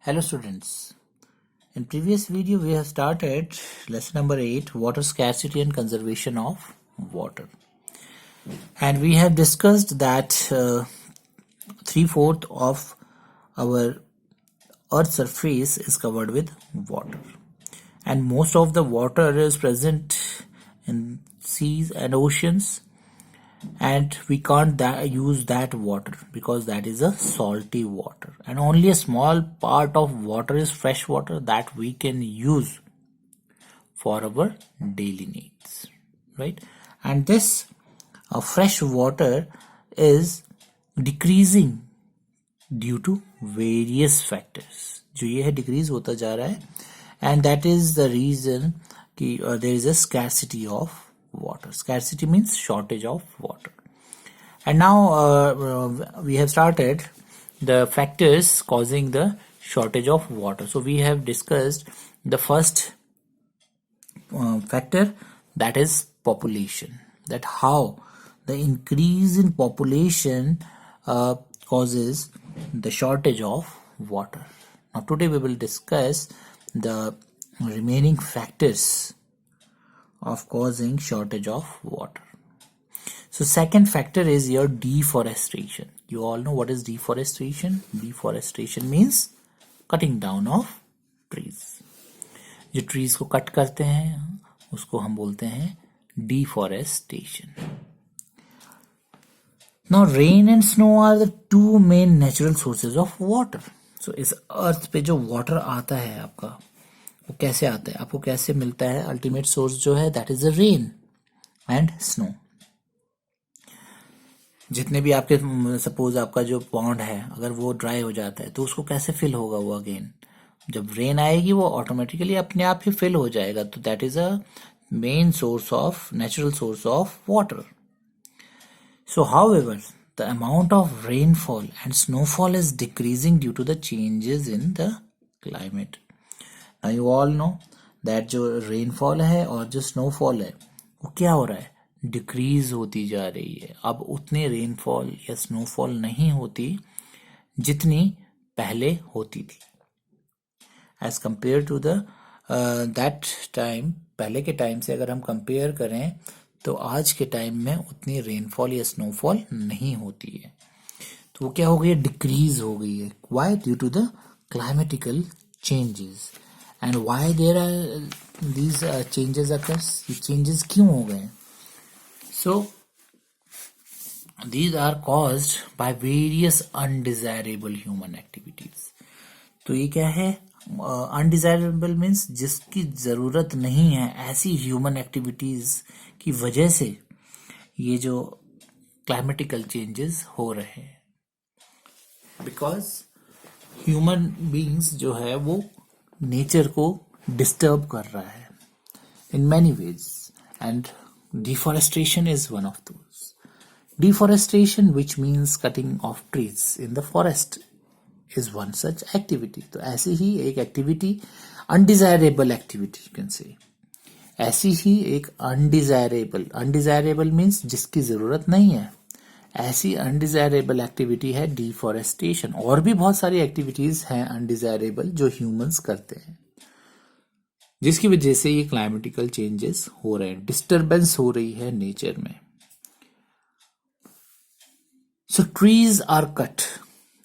Hello students. In previous video we have started lesson number 8, water scarcity and conservation of water. And we have discussed that 3/4 of our earth's surface is covered with water. And most of the water is present in seas and oceans, and we can't use that water because that is a salty water, and only a small part of water is fresh water that we can use for our daily needs, right? And this fresh water is decreasing due to various factors. जो ये है decrease होता जा रहा है, and that is the reason कि there is a scarcity of water. Scarcity means shortage of water. And now we have started the factors causing the shortage of water. So we have discussed the first factor, that is population, that how the increase in population causes the shortage of water. Now today we will discuss the remaining factors of causing shortage of water. So second factor is your deforestation. You all know what is deforestation. Deforestation means cutting down of trees. जो trees को cut करते हैं उसको हम बोलते हैं deforestation. Now rain and snow are the two main natural sources of water. So इस अर्थ पे जो water आता है आपका, वो कैसे आता है, आपको कैसे मिलता है? अल्टीमेट सोर्स जो है that is the rain and snow. जितने भी आपके सपोज आपका जो पॉन्ड है अगर वो ड्राई हो जाता है तो उसको कैसे फिल होगा वो अगेन? जब रेन आएगी वो ऑटोमेटिकली अपने आप ही फिल हो जाएगा. तो that is a main source of natural source of water. So however, the amount of rainfall and snowfall is decreasing due to the changes in the climate. Now you all know that जो rainfall है और जो snowfall है वो क्या हो रहा है? डिक्रीज होती जा रही है. अब उतने रेनफॉल या स्नोफॉल नहीं होती जितनी पहले होती थी as compare to the that time. पहले के टाइम से अगर हम कंपेयर करें तो आज के टाइम में उतनी रेनफॉल या स्नोफॉल नहीं होती है. तो वो क्या हो गई है? डिक्रीज हो गई है. Why? Due to the climatical changes. And why there are these changes occurs? ये चेंजेस क्यों हो गए? So these are caused by various undesirable human activities. तो ये क्या है? अनडिजायरेबल मीन्स जिसकी जरूरत नहीं है, ऐसी ह्यूमन एक्टिविटीज की वजह से ये जो क्लाइमेटिकल चेंजेस हो रहे हैं. बिकॉज ह्यूमन बीइंग्स जो है वो नेचर को डिस्टर्ब कर रहा है in many ways, and deforestation is one of those. Deforestation, which means cutting of trees in the forest, is one such activity. तो ऐसी ही एक activity, undesirable activity you can say, ऐसी ही एक undesirable means जिसकी जरूरत नहीं है, ऐसी undesirable एक्टिविटी है डिफॉरेस्टेशन. और भी बहुत सारी एक्टिविटीज हैं undesirable जो ह्यूमंस करते हैं जिसकी वजह से ये क्लाइमेटिकल चेंजेस हो रहे हैं, डिस्टरबेंस हो रही है नेचर में. So trees are cut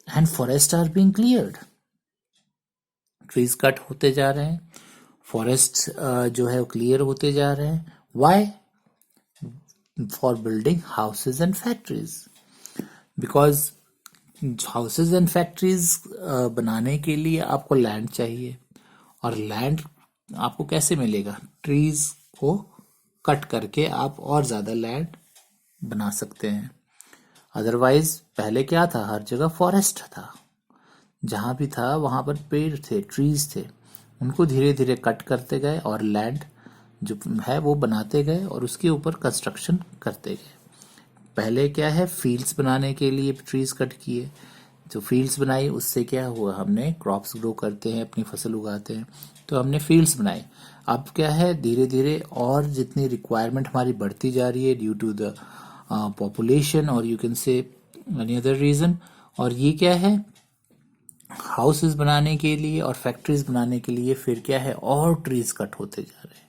and forest are being cleared. Trees cut होते जा रहे हैं, फॉरेस्ट जो है वो क्लियर होते जा रहे हैं. Why? For building houses and factories. Because houses and factories बनाने के लिए आपको लैंड चाहिए, और लैंड आपको कैसे मिलेगा? ट्रीज को कट करके आप और ज्यादा लैंड बना सकते हैं. अदरवाइज पहले क्या था? हर जगह फॉरेस्ट था, जहां भी था वहां पर पेड़ थे, ट्रीज थे. उनको धीरे धीरे कट करते गए और लैंड जो है वो बनाते गए और उसके ऊपर कंस्ट्रक्शन करते गए. पहले क्या है? फील्ड्स बनाने के लिए ट्रीज कट किए, जो फील्ड्स बनाई उससे क्या हुआ? हमने क्रॉप्स ग्रो करते हैं, अपनी फसल उगाते हैं, तो हमने फील्ड्स बनाए. अब क्या है? धीरे धीरे और जितनी रिक्वायरमेंट हमारी बढ़ती जा रही है ड्यू टू द पॉपुलेशन, और you can say any other reason. और ये क्या है? हाउसेस बनाने के लिए और फैक्ट्रीज बनाने के लिए फिर क्या है, और ट्रीज कट होते जा रहे हैं,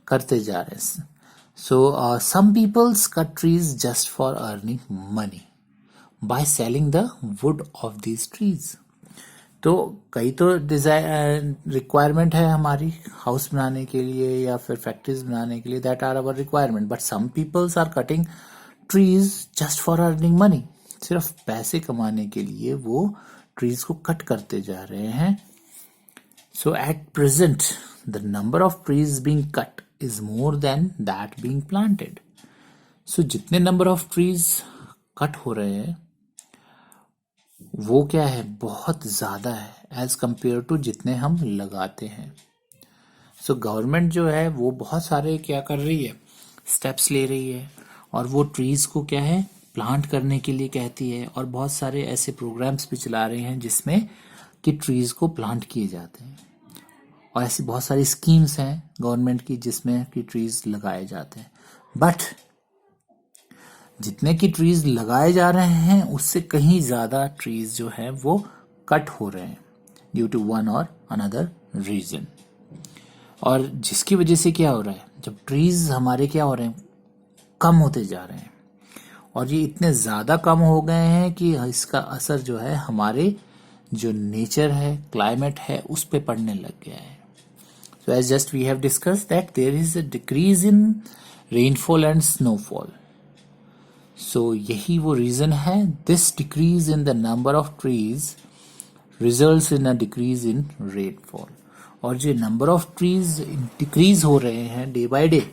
करते जा रहे हैं. So some peoples cut trees just for earning money by selling the wood of these trees. तो कई तो डिजाइन रिक्वायरमेंट है हमारी हाउस बनाने के लिए या फिर फैक्ट्रीज बनाने के लिए, that are our requirement. But some peoples are cutting trees just for earning money. सिर्फ पैसे कमाने के लिए वो ट्रीज को कट करते जा रहे हैं. So at present the number of trees being cut is more than that being planted. So जितने नंबर ऑफ ट्रीज कट हो रहे हैं वो क्या है, बहुत ज्यादा है एज कंपेयर टू जितने हम लगाते हैं. सो गवर्नमेंट जो है वो बहुत सारे क्या कर रही है, स्टेप्स ले रही है और वो ट्रीज को क्या है, प्लांट करने के लिए कहती है. और बहुत सारे ऐसे प्रोग्राम्स भी चला रहे हैं जिसमें कि ट्रीज को प्लांट किए जाते हैं. और ऐसी बहुत सारी स्कीम्स हैं गवर्नमेंट की जिसमें कि ट्रीज लगाए जाते हैं. बट जितने की ट्रीज लगाए जा रहे हैं उससे कहीं ज्यादा ट्रीज जो है वो कट हो रहे हैं ड्यू टू वन और अनदर रीजन. और जिसकी वजह से क्या हो रहा है, जब ट्रीज हमारे क्या हो रहे हैं, कम होते जा रहे हैं. और ये इतने ज्यादा कम हो गए हैं कि इसका असर जो है हमारे जो नेचर है, क्लाइमेट है, उस पे पड़ने लग गया है. So as just we have discussed that there is a decrease in rainfall and snowfall. So यही वो रीजन है. This decrease in the number of trees results in a decrease in rainfall. और जो नंबर ऑफ ट्रीज डिक्रीज हो रहे हैं day by day,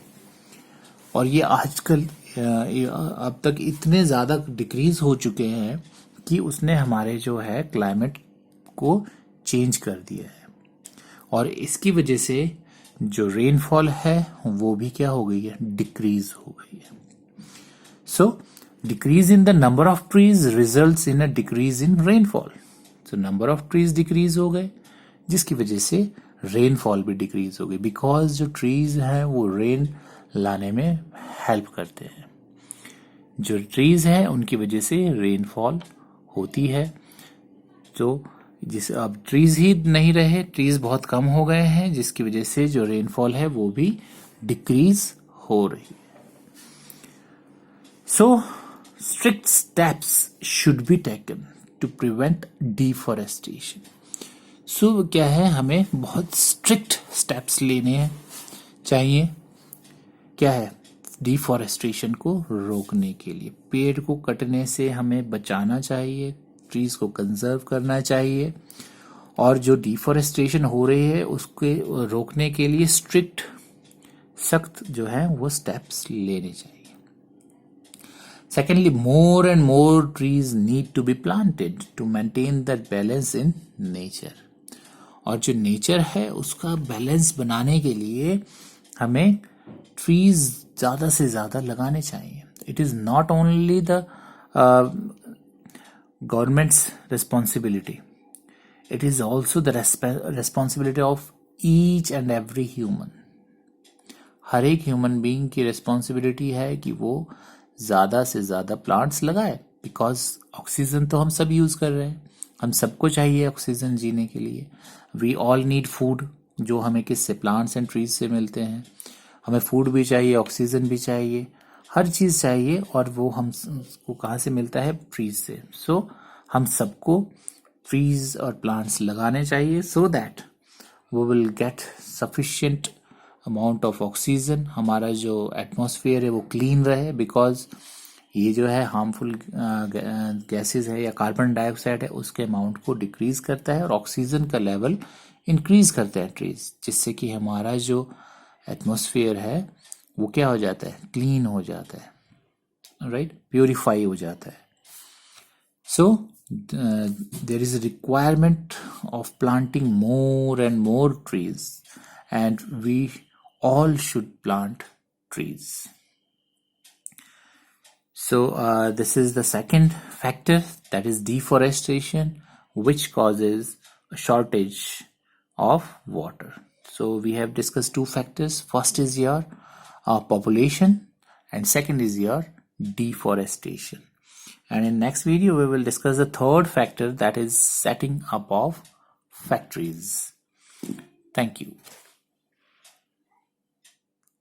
और ये आजकल अब तक इतने ज्यादा डिक्रीज हो चुके हैं कि उसने हमारे जो है क्लाइमेट को चेंज कर दिया है. और इसकी वजह से जो रेनफॉल है वो भी क्या हो गई है, डिक्रीज हो गई है. So decrease in the number of trees results in a decrease in rainfall. So number of trees decrease हो गए जिसकी वजह से रेनफॉल भी डिक्रीज हो गई, बिकॉज जो ट्रीज हैं वो रेन लाने में हेल्प करते हैं. जो ट्रीज हैं उनकी वजह से रेनफॉल होती है. तो जिस अब ट्रीज ही नहीं रहे, ट्रीज बहुत कम हो गए हैं जिसकी वजह से जो रेनफॉल है वो भी डिक्रीज हो रही है. So strict steps should be taken to prevent deforestation. So क्या है, हमें बहुत स्ट्रिक्ट स्टेप्स लेने चाहिए. क्या है, डिफॉरेस्टेशन को रोकने के लिए पेड़ को कटने से हमें बचाना चाहिए, ट्रीज को कंजर्व करना चाहिए. और जो डिफॉरेस्टेशन हो रही है उसके रोकने के लिए स्ट्रिक्ट, सख्त जो है वो स्टेप्स लेने चाहिए. Secondly, more and more trees need to be planted to maintain that balance in nature. और जो नेचर है उसका बैलेंस बनाने के लिए हमें ट्रीज ज्यादा से ज्यादा लगाने चाहिए. It is not only the government's responsibility, it is also the responsibility of each and every human. हर एक ह्यूमन बीइंग की रिस्पॉन्सिबिलिटी है कि वो ज्यादा से ज्यादा प्लांट्स लगाए, बिकॉज ऑक्सीजन तो हम सब यूज कर रहे हैं, हम सबको चाहिए ऑक्सीजन जीने के लिए. वी ऑल नीड फूड, जो हमें किससे, प्लांट्स एंड ट्रीज से मिलते हैं. हमें फूड भी चाहिए, ऑक्सीजन भी चाहिए, हर चीज चाहिए. और वो हमको कहाँ से मिलता है, ट्रीज से. सो हम सबको ट्रीज और प्लांट्स लगाने चाहिए सो दैट वो will get sufficient amount of oxygen. हमारा जो एटमॉस्फेयर है वो क्लीन रहे, बिकॉज ये जो है हार्मफुल गैसेस है या कार्बन डाइऑक्साइड है उसके अमाउंट को डिक्रीज करता है और ऑक्सीजन का लेवल इंक्रीज करता है ट्रीज, जिससे कि हमारा जो एटमॉस्फेयर है वो क्या हो जाता है, क्लीन हो जाता है, राइट, प्योरीफाई हो जाता है. So there is a requirement of planting more and more trees and we all should plant trees. So this is the second factor, that is deforestation, which causes a shortage of water. So we have discussed two factors. First is your population and second is your deforestation. And in next video, we will discuss the third factor, that is setting up of factories. Thank you.